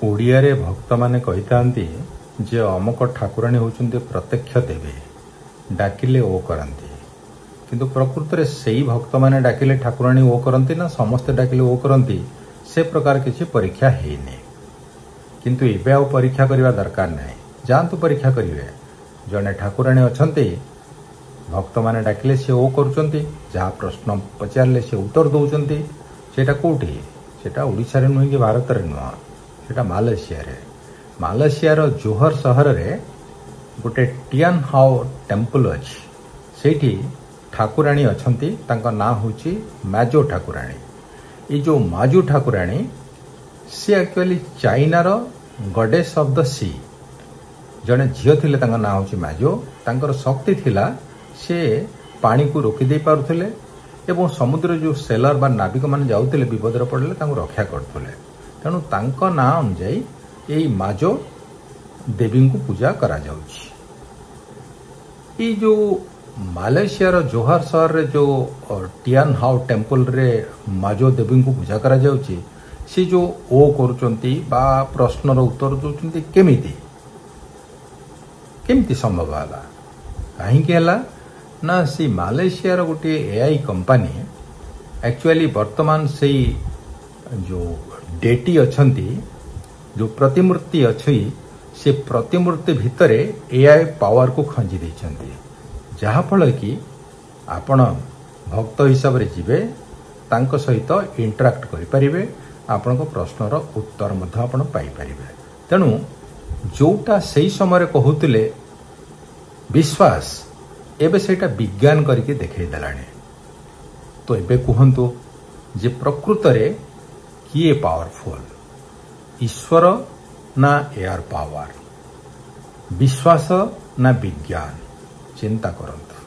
ओडिया रे भक्त माने कहितांती जे अमुक ठाकुराणी होचुंती प्रत्यक्ष देवी डाकिले ओ करंती किंतु प्रकृत रे सेही भक्त माने डाकिले ठाकुराणी ओ करंती ना समस्त डाकिले ओ करंती से प्रकार किसी परीक्षा हेनी किंतु एबे आ परीक्षा करबा दरकार नै जानतु परीक्षा करिवे जने ठाकुराणी अछंती भक्त माने डाकिले से ओ करूचंती जहा प्रश्न पचारले से उत्तर दउचंती सेटा कोठी सेटा ओडिसा रे नुहे कि भारत रे नुहा सेटा मालयेशिया रो जोहर शहर रे गोटे टियान हाउ टेम्पल अछि सेठी ठाकुराणी अछंती तांका ना होची माजो ठाकुराणी ये जो माजो ठाकुराणी से एक्चुअली चाइना रो गॉडेस ऑफ द सी जने झियो थिले तांका ना होची माजो तांकर शक्ति थिला से पानी को रोकी दे पारुथिले एवं समुद्र जो सेलर बा नाविक मान जाउथिले विपदर पड़ले तांको रक्षा करथुले तेणु तांको ना अनुଯାयी यही माजो देवी को पूजा करा जाउछि ये जो मालयेशिया रो जोहर शहर रे जो टियान हाउ टेम्पल रे माजो देवी को पूजा करा जाउछि से जो ओ करूचंती बा प्रश्न रो उत्तर दउचंती केमिति संभव होला काहे के हला ना सी मालयेशिया रो गोटे एआई कंपनी एक्चुअली वर्तमान से जो डेटी अछंती जो प्रतिमूर्ति अछि से प्रतिमूर्ति भितरे एआई पावर को खंजी दैछंती जहा फल कि आपण भक्त हिसाब रे जिवे तांको सहित इंटरैक्ट करि परिबे आपण को प्रश्न रो उत्तर मध्य आपण पाई परिबे तेनु जोटा सही समय रे कहउतिले विश्वास एबे सेटा विज्ञान करके देखै दलाने तो एबे कहंतु जे प्रकृत रे किए पावरफुल ईश्वर ना एयर पावर विश्वास ना विज्ञान चिंता करंतु।